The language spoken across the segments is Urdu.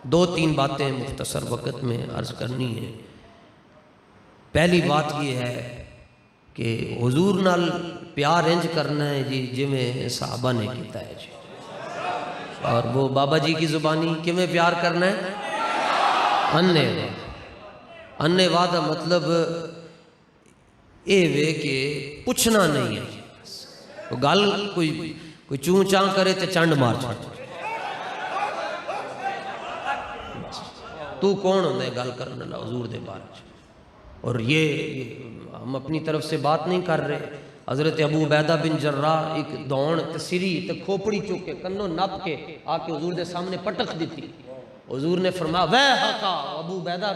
دو تین باتیں مختصر وقت میں عرض کرنی ہیں۔ پہلی بات یہ ہے کہ حضور نال پیار انج کرنا ہے جی جویں صحابہ نے کیتا ہے جی، اور وہ بابا جی کی زبانی کیویں پیار کرنا ہے؟ انے وعدہ مطلب اے وے کہ پوچھنا نہیں ہے، گل کوئی چون چاں کرے تے چنڈ مار چھڑ، تو کون ہوندے گل کرنے لا حضور دے بارے۔ اور یہ ہم اپنی طرف سے بات نہیں کر رہے۔ حضرت ابو عبیدہ بن جراح ایک دوڑ تے سری تے کھوپڑی چک کے کنوں نپ کے آ کے حضور دے سامنے پٹک دیتی۔ حضور نے فرمایا ویحکا، ابو عبیدہ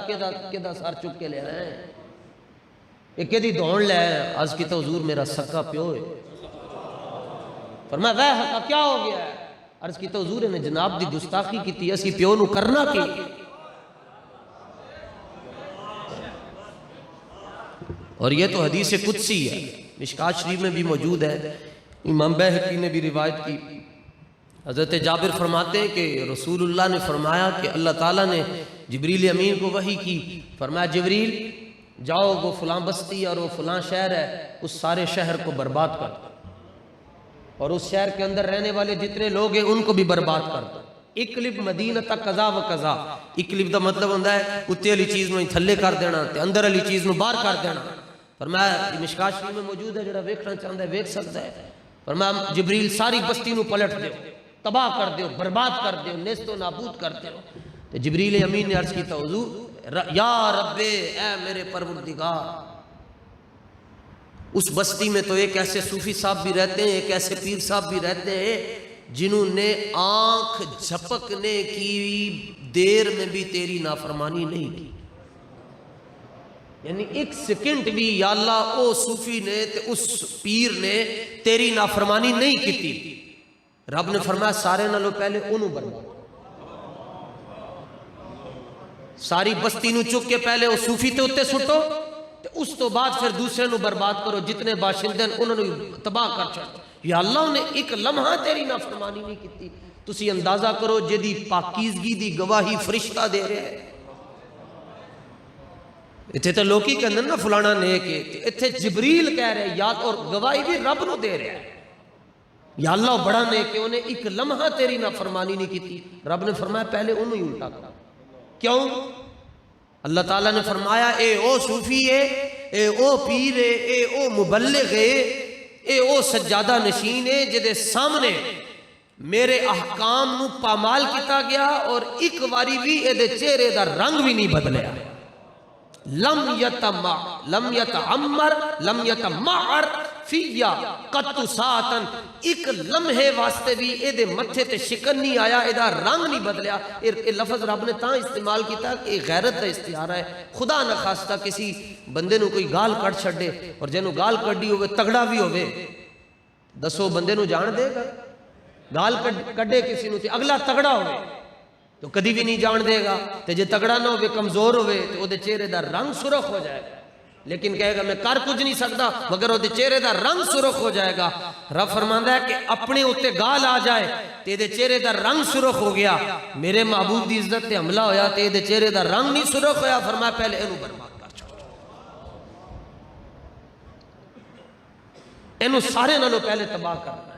کدا سر چک کے لے رہے ہیں، یہ کدی دوڑ لے آئے؟ عرض کی تو حضور میرا سکا پیو ہے۔ فرمایا ویحکا کیا ہو گیا ہے؟ عرض کی تو حضور نے جناب دی گستاخی کی تھی، اسی پیو نو کرنا کی۔ اور یہ تو حدیث قدسی ہے، مشکات شریف میں بھی موجود ہے، امام بیہقی نے بھی روایت کی۔ حضرت جابر فرماتے ہیں کہ رسول اللہ نے فرمایا کہ اللہ تعالیٰ نے جبریل امین کو وحی کی، فرمایا جبریل جاؤ وہ فلاں بستی اور وہ فلاں شہر ہے، اس سارے شہر کو برباد کر دو، اور اس شہر کے اندر رہنے والے جتنے لوگ ہیں ان کو بھی برباد کر دو۔ اقلب مدینہ قضا و قضا، اقلب دا مطلب ہوندہ ہے اتنے علی چیز نو تھلے کر دینا تے اندر علی چیز نو باہر کر دینا۔ فرمایا مشکات شریف میں موجود ہے، جڑا ویکھنا چاہتا ہے ویکھ سکتا ہے۔ فرمایا جبریل ساری بستی نو پلٹ دیو، تباہ کر دیو، برباد کر دیو، نیست و نابود کر دیو۔ تو جبریل امین نے عرض کی تو حضور یا رب اے میرے پروردگار، اس بستی میں تو ایک ایسے صوفی صاحب بھی رہتے ہیں، ایک ایسے پیر صاحب بھی رہتے ہیں جنہوں نے آنکھ جھپکنے کی دیر میں بھی تیری نافرمانی نہیں کی، یعنی ایک سیکنڈ بھی یا اللہ او صوفی نے تے اس پیر نے تیری نافرمانی نہیں کی تھی۔ رب نے فرمایا سارے نالوں پہلے انہوں برباد، ساری بستی نو چک کے پہلے وہ صوفی تے اتے سٹو تے اس تو بعد پھر دوسرے نو برباد کرو، جتنے باشندے انہوں نے تباہ کر چھوڑو۔ یا اللہ نے ایک لمحہ تیری نافرمانی نہیں کی تھی۔ تسی اندازہ کرو جدی پاکیزگی دی گواہی فرشتہ دے رہے ہیں۔ اتھے تو لوکی کے اندر نا فلانا نیک ہے، اتھے جبریل کہہ رہے ہیں یاد، اور گواہی بھی رب نو دے رہے ہیں یا اللہ بڑا نیک ہے، انہیں ایک لمحہ تیری نافرمانی نہیں کی تھی۔ رب نے فرمایا پہلے انہوں ہی الٹا کرا۔ کیوں؟ اللہ تعالیٰ نے فرمایا اے او صوفی ہے، اے او پیر ہے، اے او مبلغ ہے، اے او سجادہ نشین ہے جدے سامنے میرے احکام نو پامال کیتا گیا اور ایک واری بھی اے دے چہرے دا رنگ بھی نہیں بدلیا۔ لم یتعمر لم یتمعر فیا قط ساعتن، ایک لمحے واسطے بھی اے دے متھے تے شکن نہیں آیا، اے دا رنگ نہیں بدلیا۔ اے لفظ رب نے تاں استعمال کیتا کہ اے غیرت دا استعارہ ہے۔ خدا نہ خواستہ کسی بندے نو کوئی گال کٹ چھڑے اور جنہوں گال کڈی ہوئے تگڑا بھی ہوئے، دسو بندے نو جان دے گا؟ گال کڈے کسی نو تے اگلا تگڑا ہوئے تو کدی بھی نہیں جان دے گا، تے جے تگڑا نہ ہوئے کمزور ہوئے تو وہ دے چہرے دا رنگ سرخ ہو جائے گا، لیکن کہے گا میں کر کچھ نہیں سکتا مگر وہ دے چہرے دا رنگ سرخ ہو جائے گا۔ رب فرماندا ہے کہ اپنے اتے گال آ جائے تے دے چہرے دا رنگ سرخ ہو گیا، میرے محبوب دی عزت تے حملہ ہویا تے دے چہرے دا رنگ نہیں سرخ ہویا، فرمایا پہلے اینو برباد کر چھوڑ، اینو سارے نالوں پہلے تباہ کرنا ہے۔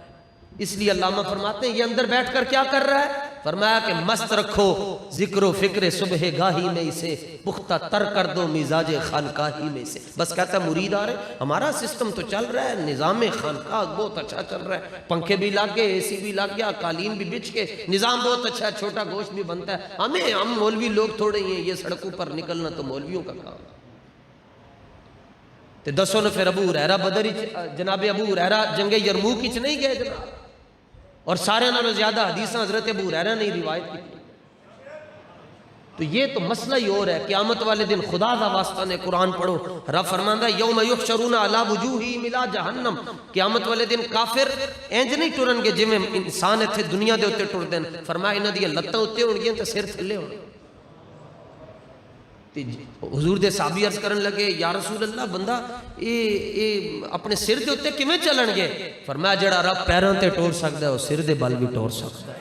اس لیے علامہ فرماتے ہیں یہ اندر بیٹھ کر کیا کر رہا ہے؟ فرمایا کہ مست رکھو ذکر و فکر صبح گاہی میں اسے، پختہ تر کر دو مزاج خانقاہی میں سے۔ بس کہتا ہے مرید آ رہے، ہمارا سسٹم تو چل رہا ہے، نظام خانقاہ بہت اچھا چل رہا ہے، پنکھے بھی لگ گئے، اے سی بھی لگ گیا، قالین بھی بچھ کے، نظام بہت اچھا ہے، چھوٹا گوشت بھی بنتا ہے، ہم مولوی لوگ تھوڑے ہی ہیں، یہ سڑکوں پر نکلنا تو مولویوں کا کام ہے۔ تے دسو نے پھر ابو ہریرہ بدری جناب ابو ہریرہ جنگ یرموک ہی نہیں گئے جناب، اور سارے نالوں زیادہ حدیثاں حضرت ابو ہریرہ نے روایت کی۔ تو یہ تو مسئلہ ہی اور ہے، قیامت والے دن خدا دا واسطہ نے قرآن پڑھو، رب فرماندا ہے یوم یحشرون علی وجوہہم الی جہنم، قیامت والے دن کافر انج نہیں ٹرن گے جویں انسان اتھے دنیا دے اوتے ٹردے نے، فرمایا انہاں دی لتاں اوتے ہون گیاں تے سر تھلے ہون۔ حضور دے صحابی عرض کرن لگے یا رسول اللہ بندہ اے اپنے سر دے اوتے کیویں چلن گے؟ فرمایا جڑا رب پیراں تے ٹور سکدا ہے او سر دے بل بھی ٹور سکدا ہے۔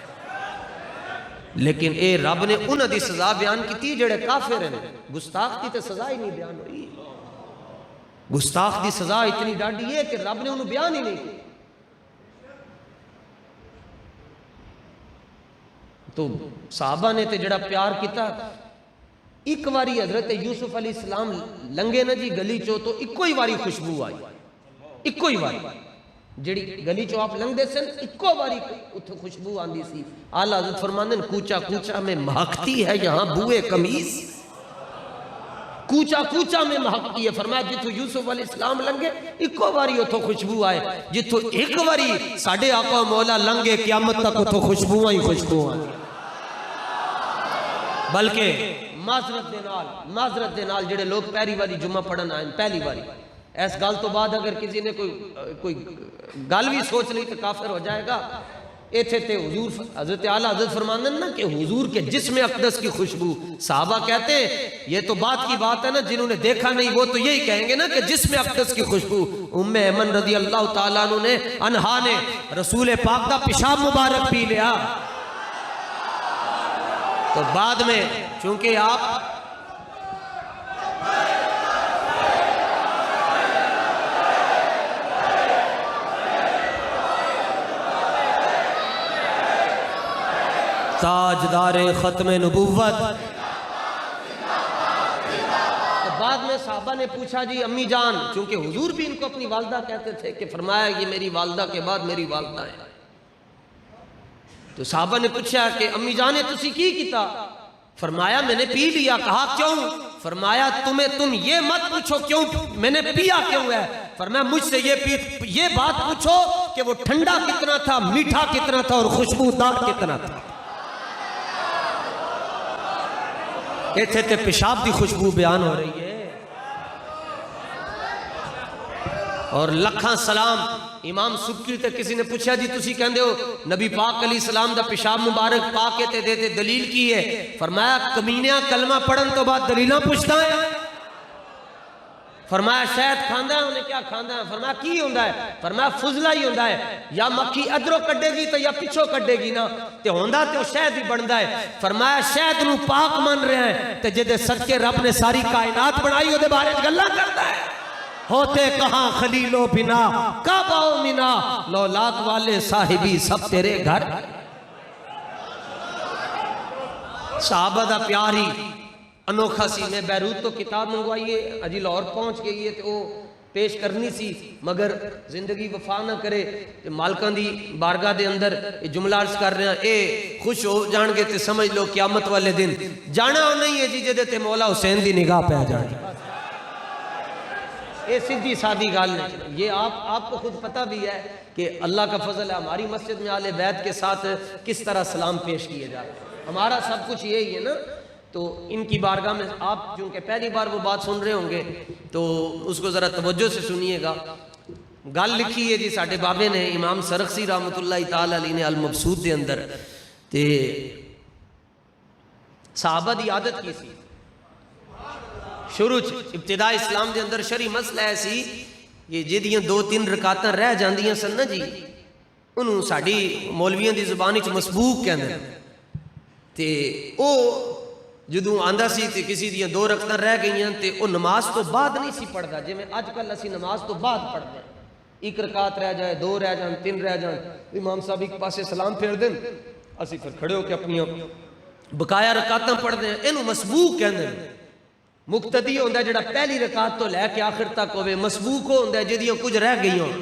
لیکن اے رب نے انہاں دی سزا بیان کی جڑے کافر ہیں. گستاخ کی تے سزا ہی نہیں بیان ہوئی. گستاخ دی سزا اتنی ڈاڈی ہے کہ رب نے انہوں بیان ہی نہیں کی. تو صحابہ نے تے جڑا پیار کیتا. ایک واری حضرت یوسف علیہ السلام لنگے نا جی گلی چو تو ایک کوئی واری خوشبو آئی. ایک کوئی واری جڑی گلی چو آپ لنگ دے سن ایک کوئی واری اتھے خوشبو آندی سی. آلہ حضرت فرماندن کوچا کوچا میں مہکتی ہے یہاں بوئے قمیص. کوچا کوچا میں مہکتی ہے. فرمایا جتھو یوسف علیہ السلام لنگے ایک کوئی واری اتھو خوشبو آئے. جتھو ایک واری ساڑھے آقا مولا لنگے قیامت تک اتھو خوشبو آئی خوشبو آئی. بلکہ معذرت دے نال جڑے لوگ پہلی واری جمعہ پڑھن آئیں پہلی واری اس گل تو بعد اگر کسی نے کوئی گل بھی سوچ لی تو کافر ہو جائے گا. ایتھے تے حضور حضرت اعلیٰ حضرت فرماندن نا کہ حضور کے جسم اقدس کی خوشبو. صحابہ کہتے ہیں یہ تو بات کی بات ہے نا, جنہوں نے دیکھا نہیں وہ تو یہی کہیں گے نا کہ جسم اقدس کی خوشبو. ام ایمن رضی اللہ تعالیٰ عنہا نے رسول پاک دا پیشاب مبارک پی لیا. تو بعد میں چونکہ آپ تاجدار ختم نبوت. تو بعد میں صحابہ نے پوچھا جی امی جان, چونکہ حضور بھی ان کو اپنی والدہ کہتے تھے کہ فرمایا یہ میری والدہ کے بعد میری والدہ ہے. تو صحابہ نے پوچھا کہ امی جان نے تسی کی کیتا؟ فرمایا میں نے پی لیا. کہا کیوں؟ فرمایا تم یہ مت پوچھو کیوں میں نے پیا کیوں ہے. فرمایا مجھ سے یہ بات پوچھو کہ وہ ٹھنڈا کتنا تھا, میٹھا کتنا تھا اور خوشبودار کتنا تھا. ایتھے تے پیشاب دی خوشبو بیان ہو رہی ہے. اور لکھاں سلام امام سبکی تے کسی نے پوچھا جی تسی کہندے ہو نبی پاک علیہ السلام دا پیشاب مبارک پاک تے دے دلیل کی ہے. فرمایا کمینیاں کلمہ پڑھن تو بعد دلیلاں پوچھتا ہے. فرمایا شہد کھاندا ہے, انہیں کیا کھاندا ہے؟ فرمایا کی ہوندا ہے؟ فرمایا فضلہ ہی ہوندا ہے, یا مکھی ادھروں کڈے گی تو یا پچھوں کڈے گی نا, تے ہوندا تے وہ شہد ہی بندا ہے. فرمایا شہد نو پاک من رہے ہیں تے جدے صدقے رب نے ساری کائنات بنائی وہ دے بارے گلاں کردا ہے. ہوتے کہاں خلیل و بنا کعبہ و منا, لولاک والے صاحبی سب تیرے گھر. صحابہ دا پیار ہی انوکھا سی. میں بیروت تو کتاب منگوائیے اجی لاہور پہنچ گئی ہے تو وہ پیش کرنی سی, مگر زندگی وفا نہ کرے تے مالکاں دی بارگاہ دے اندر یہ جملہ عرض کر رہے ہیں. اے خوش ہو جان گے تے سمجھ لو قیامت والے دن جانا نہیں ہے جی جدے تے مولا حسین دی نگاہ پہ جان. یہ سیدھی سادی گال نہیں. یہ آپ کو خود پتہ بھی ہے کہ اللہ کا فضل ہے ہماری مسجد میں اہل بیت کے ساتھ کس طرح سلام پیش کیے جاتے ہیں. ہمارا سب کچھ یہی ہے نا. تو ان کی بارگاہ میں آپ چونکہ پہلی بار وہ بات سن رہے ہوں گے تو اس کو ذرا توجہ سے سنیے گا. گل لکھی ہے جی ساڈے بابے نے امام سرخسی رحمۃ اللہ تعالی علیہ نے المبسوط دے اندر, تے صحابہ دی عادت کی سی شروع ابتدا اسلام دے اندر شرعی مسئلہ ایسی کہ جدیاں 2-3 رکعتاں رہ جاندیاں سن نا جی, انہوں ساڈی مولویاں دی زبان وچ مسبوق کہندے. تے او جدوں آندا سی تے کسی دیاں 2 رکعتاں رہ گئیاں تے او نماز تو بعد نہیں سی پڑھدا جویں اج کل اسی نماز تو بعد پڑھدے. 1 رکعت رہ جائے, 2 رہ جان, 3 رہ جان, امام صاحب ایک پاسے سلام پھیر دین, اسی پھر کھڑے ہو کے اپنی بقایا رکعتاں پڑھدے ہیں. اینوں مسبوق کہندے ہیں. مقتدی ہوندا ہے جڑا پہلی رکعت تو لے کے آخر تک ہوئے, مسبوق ہوندا ہے جدیاں کچھ رہ گئی ہوں.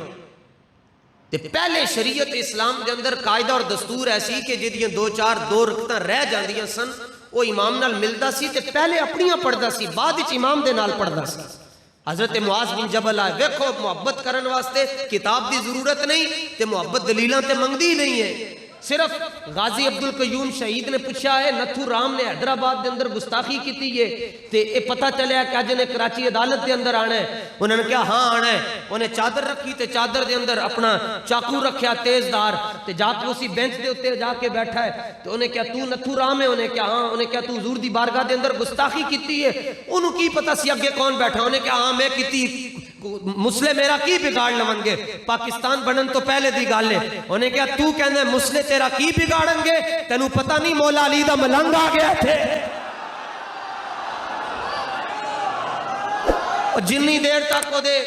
تے پہلے شریعت اسلام دے اندر قاعدہ اور دستور ایسی کہ جدیاں 2 رکعتاں رہ جاندیاں سن وہ امام نال ملدا سی تے پہلے اپنیاں پڑھدا سی, بعد وچ امام دے نال پڑھدا سی. حضرت معاذ بن جبل آئے, ویکھو محبت کرن واسطے کتاب دی ضرورت نہیں تے محبت دلیلاں تے منگدی نہیں ہے. صرف غازی عبدالقیوم شہید نے پوچھا ہے, نتھو رام نے حیدرآباد دے اندر گستاخی کیتی ہے تے اے پتہ چلیا کہ اج نے کراچی عدالت دے اندر آنا ہے. انہوں نے کہا ہاں آنا ہے. انہیں چادر رکھی تے چادر دے اندر اپنا چاقو رکھیا تیز دار تے جا کے اسی بینچ دے اوتے جا کے بیٹھا ہے. تو انہیں کہا تو نتھو رام ہے؟ انہیں کہا ہاں. انہیں کہا تو حضور دی بارگاہ دے اندر گستاخی کیتی ہے؟ انہوں کی پتہ سی اگے کون بیٹھا؟ انہیں کہا ہاں میں کیتی. مسلے میرا کی بگاڑ لون گے، پاکستان بنن تو پہلے دی گل ہے۔ انہیں کہا تو کہنے مسلے تیرا کی بگاڑن گے، تینوں پتہ نہیں مولا علی دا ملنگ آ گیا تھے۔ جنی دیر تک وہ دے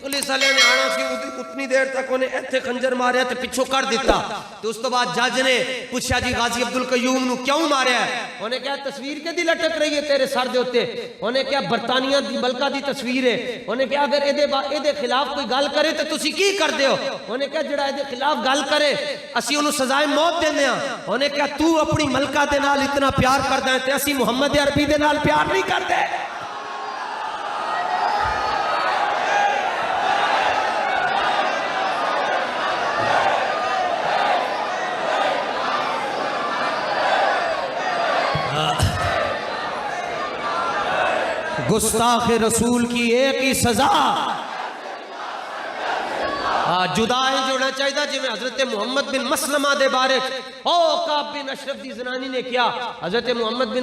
پولیس والے نے آنا سی اتنی دیر تک انہیں ایتھے خنجر ماریا تے پچھو کر دیتا۔ تو اس تو بعد جج نے پوچھا جی غازی عبدالقیوم نو کیوں ماریا ہے؟ انہیں کہا تصویر کے دی لٹک رہی ہے تیرے سر دے ہوتے۔ انہیں کہا برطانیہ دی ملکہ دی تصویر ہے۔ انہیں کہا اگر اے دے خلاف کوئی گل کرے تو تسی کی کر دے ہو؟ انہیں کہا جڑا اے دے خلاف گل کرے اسی انہوں سزائے موت دینے ہیں۔ انہیں کہا تو اپنی ملکہ دے نال اتنا پیار کر دیں تے اسی محمد عربی دے نال پیار نہیں کر دیں۔ گستاخ رسول کی ایک ہی سزا جدا ہے جوڑنا چاہیے جی میں حضرت محمد بن مسلمہ دے بارے کعب بن اشرف دی زنانی نے کیا حضرت محمد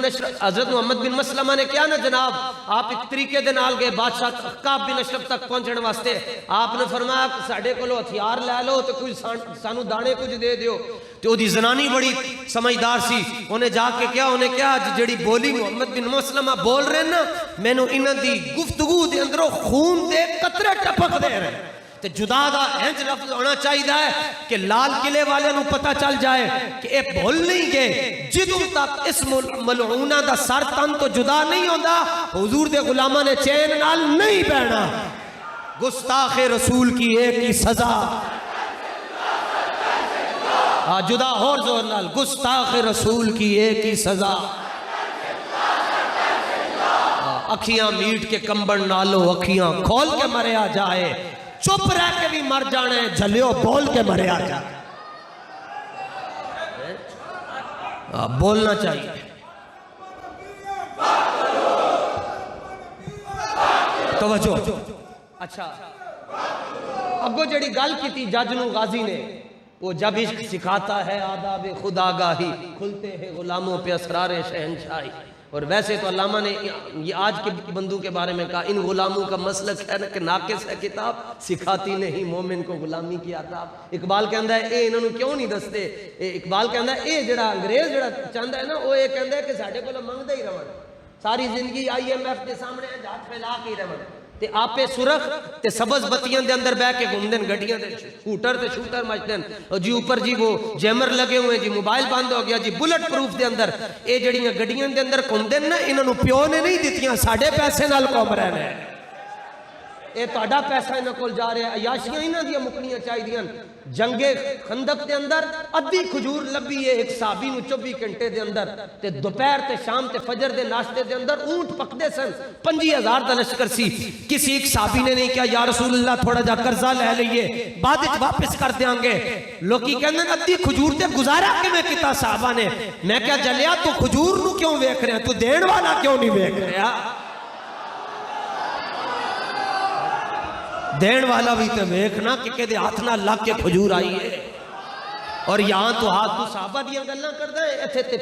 بن مسلمہ نے کیا نا جناب آپ ایک طریقے دے نال گئے بادشاہ کعب بن اشرف تک پہنچنے واسطے آپ نے فرمایا ساڑھے کو لو ہتھیار لے لو تو کچھ سانو دانے کچھ دے دیو تو دی زنانی بڑی سمجھدار سی انہیں جا کے کیا انہیں کیا جڑی بولی محمد بن مسلمہ بول رہے نا میں نو انہاں دی گفتگو دے اندروں خون دے قطرے ٹپک دے رہے تو جدا دا اینج لفظ ہونا چاہیے ہے کہ لال قلعے والے نو پتہ چل جائے کہ اے بھول نہیں گئے جدوں تک اس ملعونہ دا سر تن تو جدا نہیں ہوندا حضور دے غلامہ نے چین نال نہیں بہنا گستاخ رسول کی ایک ہی سزا جدا اور زور نال گستاخ رسول کی ایک ہی سزا اکھیاں میٹ کے کمبن نالو اکھیاں کھول کے مریا جائے چپ رہ کے بھی مر جانے جھلیو بول کے مریا جائے بولنا چاہیے توجہ اچھا اگو جڑی گل کی تھی جج نو غازی نے وہ جب عشق سکھاتا ہے آداب خدا گاہی کھلتے ہیں غلاموں پہ اسرار شہنشاہی اور ویسے تو علامہ نے یہ آج کے بندوں کے بارے میں کہا ان غلاموں کا مسلک ہے کہ ناقص ہے کتاب سکھاتی نہیں مومن کو غلامی کی آداب اقبال کہندا ہے اے انہوں کیوں نہیں دستے اقبال کہندا ہے اے جڑا انگریز جڑا چاہندا ہے نا وہ یہ کہندا ہے کہ ساڈے کول منگدے ہی رہن ساری زندگی IMF دے سامنے ہاتھ پھیلا کے رہن تے آپے سرخ تے سبز بتیاں دے اندر بیٹھ کے گھوم دین گڈیاں دے سکوٹر تے شوٹر مچ دین اور جی اوپر جی وہ جیمر لگے ہوئے جی موبائل بند ہو گیا جی بلٹ پروف دے اندر اے جڑیاں گڈیاں دے اندر گھوم دین نا انہاں نو پیو نے نہیں دتیاں ساڈے پیسے نال قوم رہنا ہے اے تہاڈا پیسہ انہاں کول جا رہا ہے عیاشیاں انہاں دیاں مکنیاں چاہیدیاں جنگ خندق دے اندر ادھی کھجور لبھی ہے ایک صحابی نو 24 گھنٹے دے اندر تے دوپہر تے شام تے فجر دے ناشتے دے اندر اونٹ پکدے سن 50,000 دا لشکر سی کسی ایک صحابی نے نہیں کہا یا رسول اللہ تھوڑا جا قرضہ لے لئیے بعد وچ واپس کر دیاں گے لوکی کہندے ادھی کھجور تے گزارا کیویں کیتا صحابہ نے میں کہا جلیا تو کھجور نو کیوں ویکھ رہا تو دین والا کیوں نہیں ویکھ رہا دین والا بھی تے ویکھنا کہ کدے ہاتھ نہ لگ کے کھجور آئی ہے اور یہاں تو ہاتھ تو صحابہ دیاں گلاں کردا ہے ایتھے تے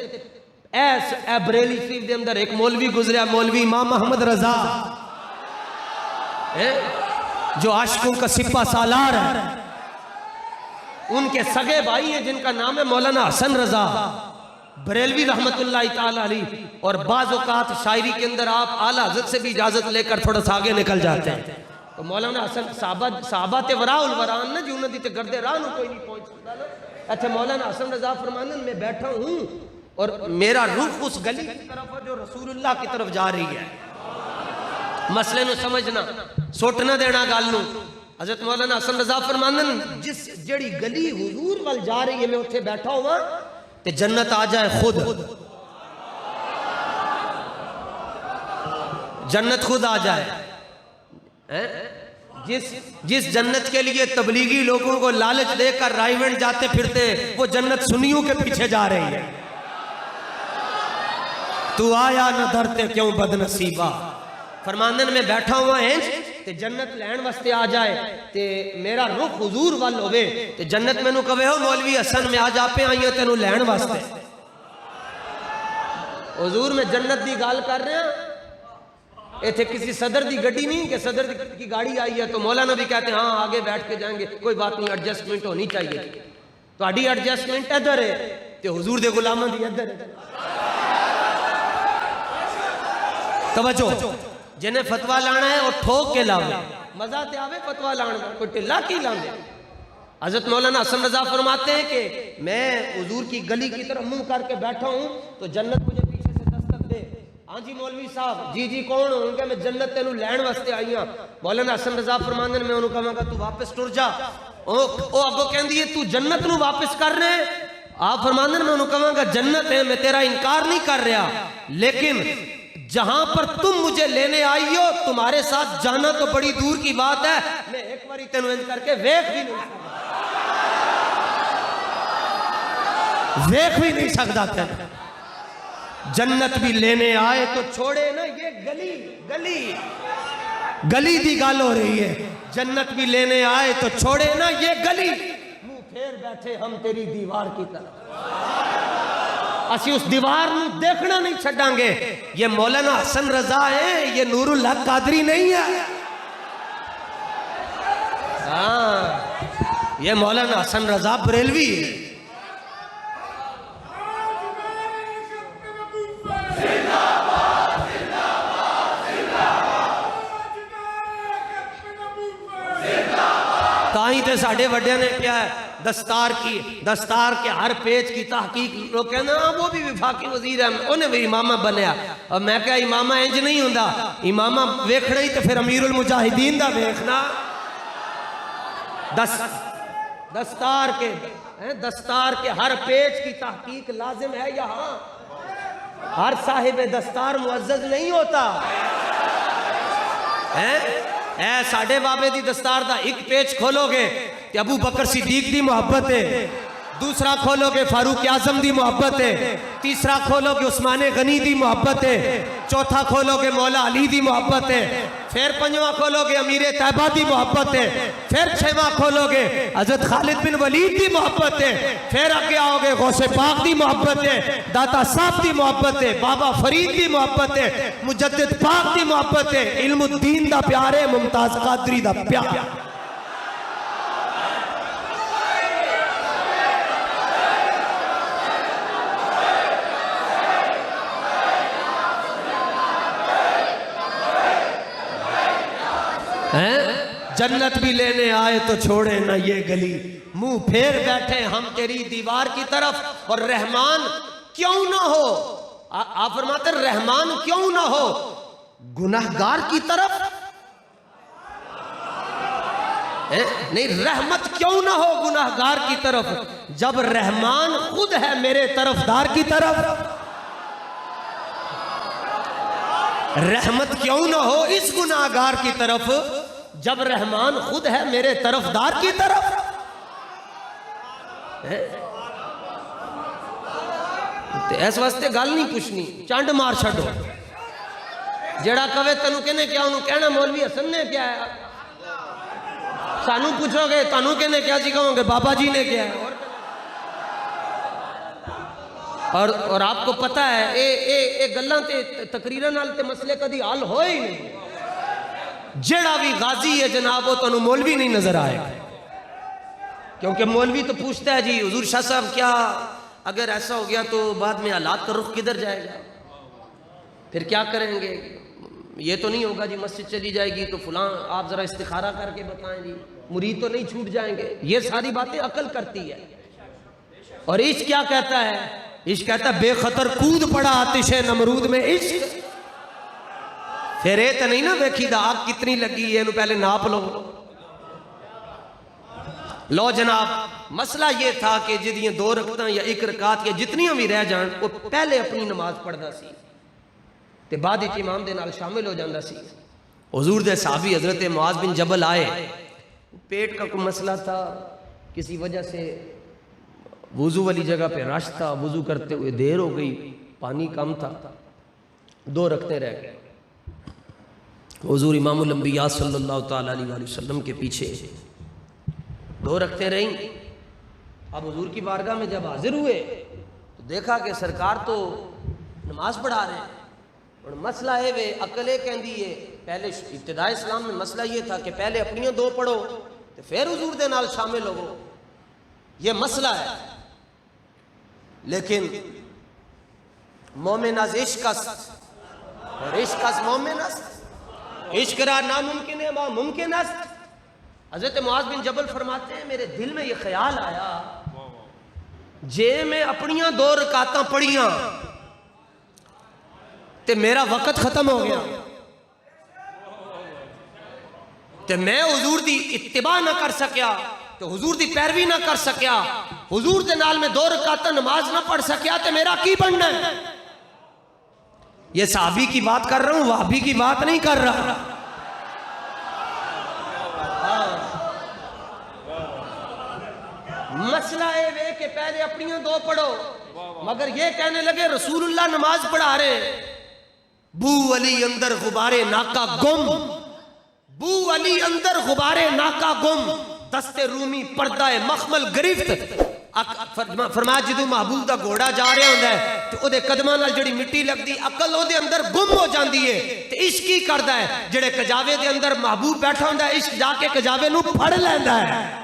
ایس اے بریلی شریف دے اندر ایک مولوی گزریا مولوی امام محمد رضا جو عاشقوں کا سپہ سالار ہے ان کے سگے بھائی ہیں جن کا نام ہے مولانا حسن رضا بریلوی رحمت اللہ تعالی علیہ اور بعض اوقات شاعری کے اندر آپ اعلیٰ حضرت سے بھی اجازت لے کر تھوڑا سا آگے نکل جاتے ہیں تو مولانا حسن صحابہ تے وراء الوران نا جو انہوں تے گردے راہ نو کوئی نہیں پہنچ سکتا نا اچھا مولانا حسن رضا فرماندن میں بیٹھا ہوں اور میرا رخ اس گلی کی طرف ہے جو رسول اللہ کی طرف جا رہی ہے مسئلے نو سمجھنا سوٹ نہ دینا گال نو حضرت مولانا حسن رضا فرماندن جس جڑی گلی حضور وال جا رہی ہے میں اتھے بیٹھا ہوا تے جنت آ جائے خود جنت خود آ جائے جس جنت کے لیے تبلیغی لوگوں کو لالچ دے کر رائیونٹ جاتے پھرتے وہ جنت سنیوں کے پیچھے جا رہی ہے تو آیا نہ درتے کیوں بد نصیبہ فرماندن میں بیٹھا ہوا ہیں تے جنت لین واسطے آ جائے تے میرا رخ حضور وال ہوئے تے جنت میں نو کہے ہو مولوی حسن میں آج آپے آئی ہیں تینو لین واسطے حضور میں جنت دی گال کر رہے ہیں ایتھے کسی صدر دی گڈی نہیں کہ صدر کی گاڑی آئی ہے تو مولانا بھی کہتے ہیں ہاں آگے بیٹھ کے جائیں گے، کوئی بات نہیں، ایڈجسٹمنٹ ہونی چاہیے. تو اڈی ایڈجسٹمنٹ ادھر ہے تے حضور دے غلاماں دی ادھر ہے. توجہ، جنہیں فتوہ لانا ہے اور ٹھوک کے لاؤ. مزہ تے آوے فتوہ لانا، کوئی ٹلا کی لاندے. حضرت مولانا حسن رضا فرماتے ہیں کہ میں حضور کی گلی کی طرف منہ کر کے بیٹھا ہوں تو جنت مجھے پیچھے سے دستک دے. ہاں جی مولوی صاحب، جی کون ہوں کہ میں جنت تینوں لین واسطے آئی ہوں. مولانا حسن رضا فرماتے ہیں میں انہوں کہاں گا تو واپس ٹر جا. او اگو کہندی ہے تو جنت نو واپس کر رہے. آپ فرماتے ہیں میں انہوں کہاں گا جنت ہے، میں تیرا انکار نہیں کر رہا، لیکن جہاں پر تم مجھے لینے آئی ہو تمہارے ساتھ جانا تو بڑی دور کی بات ہے، میں ایک باری تینوں انج کر کے ویکھ بھی نہیں سکتا تینوں. جنت بھی لینے آئے تو چھوڑے نا یہ گلی دی گال ہو رہی ہے. جنت بھی لینے آئے تو چھوڑے نا یہ گلی، منہ پھیر بیٹھے ہم تیری دیوار کی طرف. اسی اس دیوار نو دیکھنا نہیں چھڑاں گے. یہ مولانا حسن رضا ہے، یہ نور الحق قادری نہیں ہے. ہاں یہ مولانا حسن رضا بریلوی ہے. تاہی تے ساڑھے وڈیاں نے کیا ہے دستار کے ہر پیج کی تحقیق. لوگ کہنا وہ بھی وفاقی وزیر ہے، انہیں بھی امامہ بنیا. اور میں کہا امامہ انج نہیں ہوندہ، امامہ ویکھ رہی تے پھر امیر المجاہدین دا ویکھنا. دستار کے ہر پیج کی تحقیق لازم ہے یہاں. ہر صاحب دستار معزز نہیں ہوتا. اے ساڑھے بابے دی دستار دا ایک پیج کھولو گے کہ ابو بکر صدیق دی محبت ہے، دوسرا کھولو گے فاروق اعظم دی محبت ہے، تیسرا کھولو گے عثمان غنی دی محبت ہے، چوتھا کھولو گے مولا علی دی محبت ہے، پھر پنجواں کھولو گے امیر طیبہ دی محبت ہے، پھر چھواں کھولو گے حضرت خالد بن ولید دی محبت ہے، پھر آگے آؤ گے غوث پاک دی محبت ہے، داتا صاحب دی محبت ہے، بابا فرید دی محبت ہے، مجدد پاک دی محبت ہے، علم الدین دا پیار ہے، ممتاز قادری دا پیار. جنت بھی لینے آئے تو چھوڑے نہ یہ گلی، منہ پھیر بیٹھے ہم تیری دیوار کی طرف. اور رحمان کیوں نہ ہو، آپ فرماتے ہیں رحمان کیوں نہ ہو گناہگار کی طرف. نہیں، رحمت کیوں نہ ہو گناہگار کی طرف جب رحمان خود ہے میرے طرفدار کی طرف. رحمت کیوں نہ ہو اس گناہگار کی طرف جب رحمان خود ہے میرے طرفدار کی طرف. اس واسطے گل نہیں پوچھنی، چانڈ مار چھڑو. جیڑا کوے تنو کہنے کیا انہوں کہنا مولوی حسن نے کیا ہے. سانو پوچھو گے تنو کہنے کیا جی کہوں گے بابا جی نے کیا ہے. اور آپ کو پتہ ہے اے گلاں تے تقریراں نال تے مسئلے کدی حل ہوئے ہی نہیں. جیڑا بھی غازی ہے جناب وہ تنو مولوی نہیں نظر آئے گا، کیونکہ مولوی تو پوچھتا ہے جی حضور شاہ صاحب کیا اگر ایسا ہو گیا تو بعد میں حالات کا رخ کدھر جائے گا، پھر کیا کریں گے. یہ تو نہیں ہوگا جی مسجد چلی جائے گی تو فلاں آپ ذرا استخارہ کر کے بتائیں جی، مرید تو نہیں چھوٹ جائیں گے. یہ ساری باتیں عقل کرتی ہے. اور عشق کیا کہتا ہے؟ عشق کہتا ہے بے خطر کود پڑا آتش نمرود میں عشق. پھر یہ تو نہیں نا ویکھی دا آگ کتنی لگی ہے انہوں پہلے ناپ لو جناب. مسئلہ یہ تھا کہ جدیاں 2 رکعتاں یا 1 رکعت یا جتنیاں بھی رہ جان وہ پہلے اپنی نماز پڑھدا سی تے بعد وچ امام دے نال شامل ہو جاندا سی. حضور دے صحابی حضرت معاذ بن جبل آئے، پیٹ کا کوئی مسئلہ تھا، کسی وجہ سے وضو والی جگہ پہ رش تھا، وضو کرتے ہوئے دیر ہو گئی، پانی کم تھا، 2 رکعتیں رہ گئے. حضور امام الانبیاء صلی اللہ تعالیٰ علیہ وسلم کے پیچھے 2 رکعتیں رہیں. اب حضور کی بارگاہ میں جب حاضر ہوئے تو دیکھا کہ سرکار تو نماز پڑھا رہے ہیں. اور مسئلہ ہے وہ عقلے کہندی ہے پہلے ابتدائی اسلام میں مسئلہ یہ تھا کہ پہلے اپنیاں دو پڑھو تو پھر حضور دے نال شامل ہو، یہ مسئلہ ہے۔ لیکن مومن از عشق است اور عشق از مومن است، عشق را ناممکن ہے ممکن است۔ حضرت معاذ بن جبل فرماتے ہیں میرے دل میں یہ خیال آیا جے میں اپنیاں 2 رکعتاں پڑھیاں تے میرا وقت ختم ہو گیا تے میں حضور دی اتباع نہ کر سکیا، تو حضور دی پیروی نہ کر سکیا، حضور دے نال میں 2 رکعتاں نماز نہ پڑھ سکیا تے میرا کی بننا ہے؟ یہ صحابی کی بات کر رہا ہوں، وہابی کی بات نہیں کر رہا۔ مسئلہ ہے کہ پہلے اپنیاں 2 پڑھو، مگر یہ کہنے لگے رسول اللہ نماز پڑھا رہے، بو علی اندر غبارے ناکا گم، بو علی اندر غبارے ناکا گم، دست رومی پردہ مخمل گرفت۔ فرمایا جدو محبوب دا گھوڑا جا رہا ہوندا ہے تو او دے قدماں نال جڑی مٹی لگدی عقل او دے اندر گم ہو جاندی ہے تے عشق کی کردا ہے، جڑے کجاوے دے اندر محبوب بیٹھا ہوندا ہے عشق جا کے کجاوے نو پھڑ لیندا ہے۔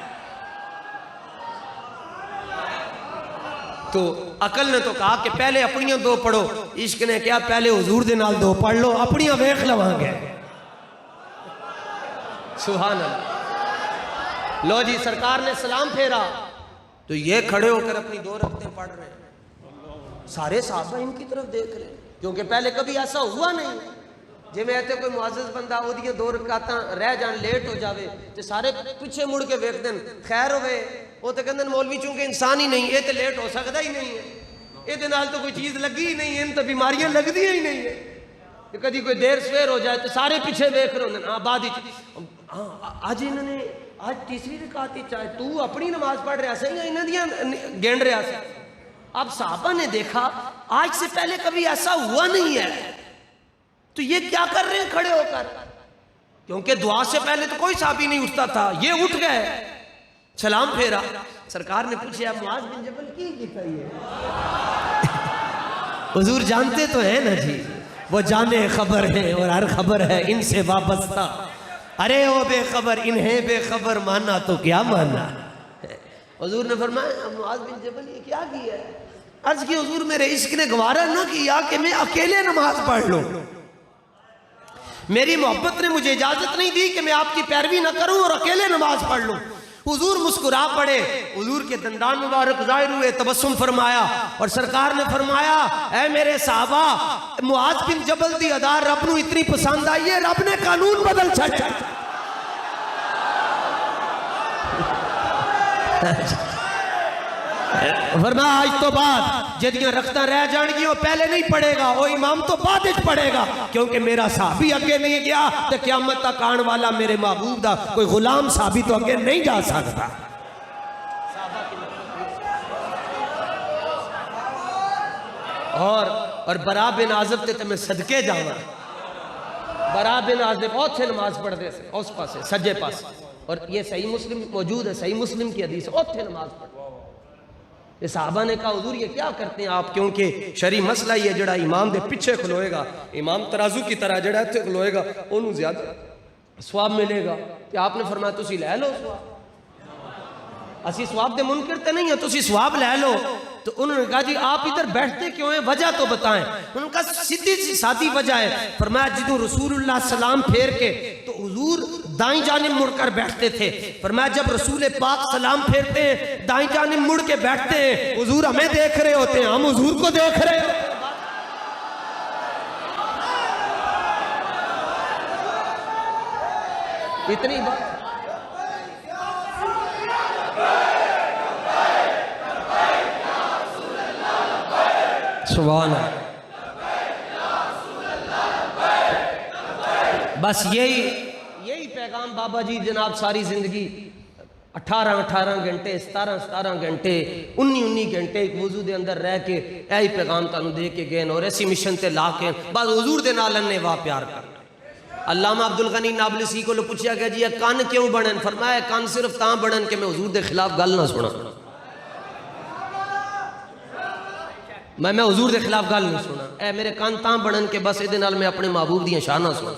تو عقل نے تو کہا کہ پہلے اپنیاں 2 پڑھو، عشق نے کہا پہلے حضور دے نال 2 پڑھ لو، اپنیاں ویکھ لواں گے۔ سبحان اللہ۔ لو جی سرکار نے سلام پھیرا تو یہ کھڑے ہو کر اپنی 2 رکعتیں پڑھ رہے ہیں، سارے صحابہ ان کی طرف دیکھ رہے ہیں، کیونکہ پہلے کبھی ایسا ہوا نہیں۔ جی میں ایتے کوئی معزز بندہ وہ دیئے 2 رکعتاں رہ جان لیٹ ہو جاوے تو سارے پیچھے مڑ کے ویکھ دیں خیر ہوئے، وہ تو کہندے مولوی چونکہ انسان ہی نہیں، یہ تو لیٹ ہو سکتا ہی نہیں ہے، یہ نال تو کوئی چیز لگی ہی نہیں ہے، ان تو بیماریاں لگ دی ہی نہیں ہے، کہ کدی کوئی دیر سویر ہو جائے تو سارے پیچھے ویکھ رہے ہیں۔ ہاں بعد آج انہوں نے آج تیسری رکعت چاہے تو اپنی نماز پڑھ رہا سے یا انہوں دیاں گینڈ رہا سے۔ اب صحابہ نے دیکھا آج سے پہلے کبھی ایسا ہوا نہیں ہے، تو یہ کیا کر رہے ہیں کھڑے ہو کر؟ کیونکہ دعا سے پہلے تو کوئی صحابی نہیں اٹھتا تھا، یہ اٹھ گئے، سلام پھیرا۔ سرکار نے پوچھا معاذ بن جبل کی ہے؟ حضور جانتے تو ہیں نا جی، وہ جانے خبر ہے اور ہر خبر ہے ان سے وابستہ، ارے او بے خبر انہیں بے خبر مانا تو کیا مانا۔ حضور نے فرمایا معاذ بن جبل یہ کیا کیا ہے؟ عرض کی حضور میرے عشق نے گوارا نہ کیا کہ میں اکیلے نماز پڑھ لوں، میری محبت نے مجھے اجازت نہیں دی کہ میں آپ کی پیروی نہ کروں اور اکیلے نماز پڑھ لوں۔ حضور مسکرا پڑے، حضور کے دندان مبارک ظاہر ہوئے، تبسم فرمایا اور سرکار نے فرمایا اے میرے صحابہ معاذ بن جبل دی ادا رب نو اتنی پسند آئی ہے رب نے قانون بدل چھڑا۔ فرمایا آج تو بعد جدیاں رکھتا رہ جان گی وہ پہلے نہیں پڑھے گا، وہ امام تو بعد اچ پڑھے گا، کیونکہ میرا صحابی اگے نہیں گیا تو قیامت تک آن والا میرے محبوب دا کوئی غلام صحابی تو اگے نہیں جا سکتا۔ اور برا بن عازب تے میں صدقے جاواں، برا بن عازب بہت سے نماز پڑھتے تھے اس پاسے سجے پاس، اور یہ صحیح مسلم موجود ہے، صحیح مسلم کی حدیث ہے، بہت سے نماز پڑھتے۔ یہ صحابہ نے کہا حضور یہ کیا کرتے ہیں آپ؟ کیونکہ شرعی مسئلہ یہ جڑا امام دے پیچھے کھلوئے گا، امام ترازو کی طرح جڑا اتھے کھلوئے گا انہوں زیادہ ثواب ملے گا، کہ آپ نے فرمایا تسی لے لو ثواب، اسی ثواب دے منکر تے نہیں ہے، تسی ثواب لے لو۔ تو انہوں نے کہا جی آپ ادھر بیٹھتے کیوں ہیں، وجہ تو بتائیں۔ انہوں نے کہا سیدھی سی سادی وجہ ہے، فرمایا جدوں رسول اللہ سلام پھیر کے تو حضور دائیں جانب مڑ کر بیٹھتے تھے، فرمایا جب رسول پاک سلام پھیرتے ہیں دائیں جانب مڑ کے بیٹھتے ہیں، حضور ہمیں دیکھ رہے ہوتے ہیں، ہم حضور کو دیکھ رہے ہوتے ہیں۔ اتنی بات سبحان اللہ، بس یہی پیغام بابا جی جناب ساری زندگی 18 گھنٹے 17 گھنٹے 19 گھنٹے ایک وضو دے اندر رہ کے یہی پیغام تانوں دے کے گئے اور ایسی مشن تے لا کے بعد حضور دے نال نے واہ پیار کرنا۔ علامہ عبدالغنی نابلسی کو پوچھا گیا جی یہ کان کیوں بڑھن؟ فرمایا کان صرف تاں بڑھن کہ میں حضور دے خلاف گل نہ سنا، میں حضور دے خلاف گل نہیں سنا۔ اے میرے کان تاں بڑھن کے بس ادھے نال میں اپنے محبوب دیاں شاناں سنا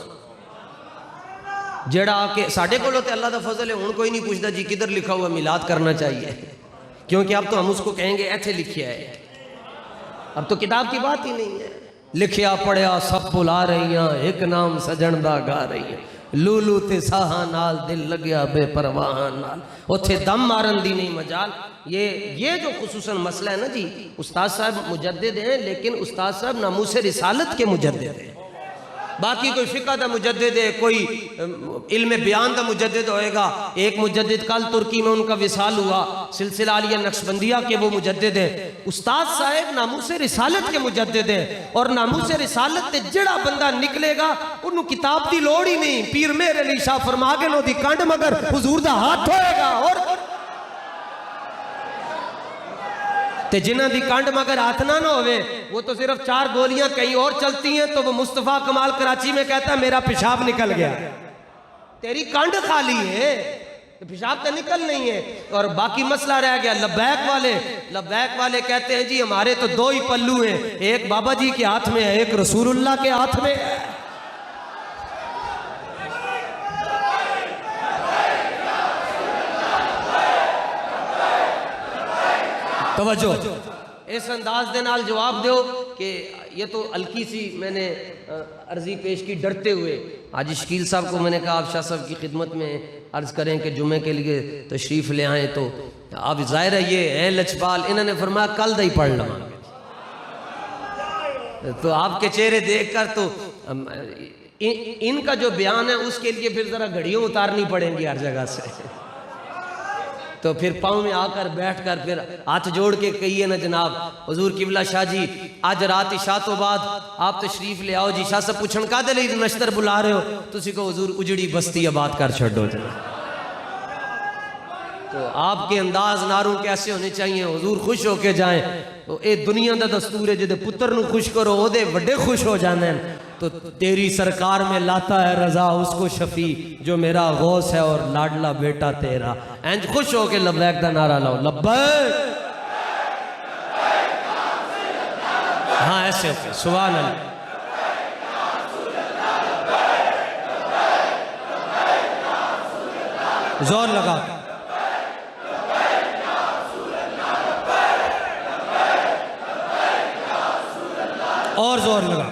جیڑا آ کے ساڑھے کو لوتے اللہ دا فضل ہے ان کوئی نہیں پوچھتا جی کدھر لکھا ہوا میلاد کرنا چاہیے، کیونکہ اب تو ہم اس کو کہیں گے ایتھے لکھیا ہے، اب تو کتاب کی بات ہی نہیں ہے۔ لکھیا پڑھیا سب بھلا رہی ہیں، ایک نام سجن دا گا رہی ہیں، لولو تے ساہاں نال دل لگیا بے پرواہاں نال، اتھے دم مارن دی نہیں مجال۔ یہ جو خصوصاً مسئلہ ہے نا جی، استاد صاحب مجدد ہیں لیکن استاد صاحب ناموس رسالت کے مجدد ہیں، باقی کوئی فقہ دا مجدد ہے، کوئی علم بیان دا مجدد ہوئے گا۔ ایک مجدد کل ترکی میں ان کا وصال ہوا، سلسلہ عالیہ نقشبندیہ کے وہ مجدد ہیں۔ استاد صاحب ناموس رسالت کے مجدد ہیں، اور ناموس رسالت تے جڑا بندہ نکلے گا انہوں کتاب دی لوڑ ہی نہیں، پیر مہر علی شاہ فرما کے نو دی کنڈ مگر حضور دا ہاتھ ہوئے گا، اور تے جنہ دی کانڈ مگر ہاتھ نہ ہوئے وہ تو صرف 4 گولیاں کہیں اور چلتی ہیں تو وہ مصطفیٰ کمال کراچی میں کہتا ہے میرا پیشاب نکل گیا، تیری کانڈ خالی ہے پیشاب تو نکل نہیں ہے۔ اور باقی مسئلہ رہ گیا لبیک والے کہتے ہیں جی ہمارے تو 2 ہی پلو ہیں، ایک بابا جی کے ہاتھ میں ہے، ایک رسول اللہ کے ہاتھ میں ہے۔ توجہ اس انداز دے نال جواب دیو کہ یہ تو ہلکی سی میں نے عرضی پیش کی ڈرتے ہوئے۔ حاجی شکیل صاحب کو میں نے کہا آپ شاہ صاحب کی خدمت میں عرض کریں کہ جمعے کے لیے تشریف لے آئیں، تو اب ظاہر ہے یہ ہے لچپال، انہوں نے فرمایا کل دا ہی پڑھ لوں، تو آپ کے چہرے دیکھ کر تو ان کا جو بیان ہے اس کے لیے پھر ذرا گھڑیوں اتارنی پڑیں گی ہر جگہ سے، تو پھر پاؤں میں آ کر بیٹھ کر پھر ہاتھ جوڑ کے کہیے نا جناب حضور قبلہ شاہ جی آج رات عشاء تو بعد آپ تشریف لے آؤ جی، شاہ صاحب پوچھن کا دے لئی نشتر بلا رہے ہو، تسی کو حضور اجڑی بستی آباد کر چھڑو جناب۔ تو آپ کے انداز ناروں کیسے ہونے چاہیے، حضور خوش ہو کے جائیں، تو اے دنیا دا دستور ہے جدے پتر نو خوش کرو او دے وڈے خوش ہو جانے، تو تیری سرکار میں لاتا ہے رضا اس کو شفیع جو میرا غوث ہے اور لاڈلا بیٹا تیرا، اینج خوش ہو کے لبیک دا نعرہ لاؤ، لبیک، ہاں ایسے ہوتے سبحان اللہ، زور لگا اور زور لگا،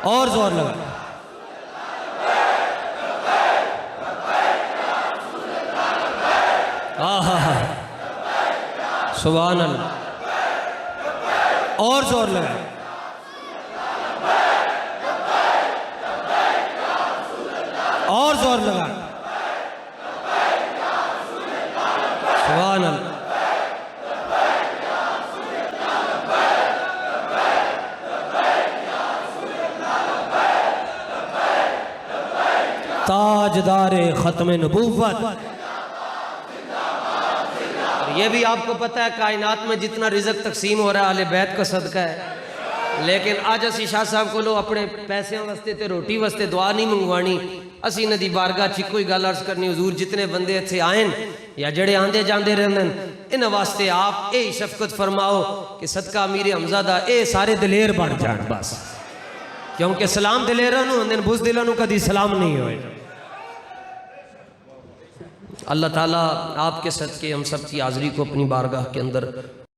اور زور لگا، سبحان اللہ، اور زور لگا، اور زور لگا، سبحان اللہ، تاجدار ختم نبوت۔ یہ بھی آپ کو پتہ ہے کائنات میں جتنا رزق تقسیم ہو رہا ہے اہل بیت کا صدقہ ہے، لیکن آج اسی شاہ صاحب کو لو اپنے پیسے واسطے تے روٹی واسطے دعا نہیں منگوانی، اسی ندی بارگاہ چکو ہی گل عرض کرنی حضور جتنے بندے اتھے آئیں یا جڑے آندے جاندے رہندن ان واسطے آپ اے شفقت فرماؤ کہ صدقہ امیر حمزہ دا اے سارے دلیر بن جان بس، کیونکہ سلام دلیرہ نو اندن بز دلہ نو کدی سلام نہیں ہوئے۔ اللہ تعالیٰ آپ کے صدقے ہم سب کی حاضری کو اپنی بارگاہ کے اندر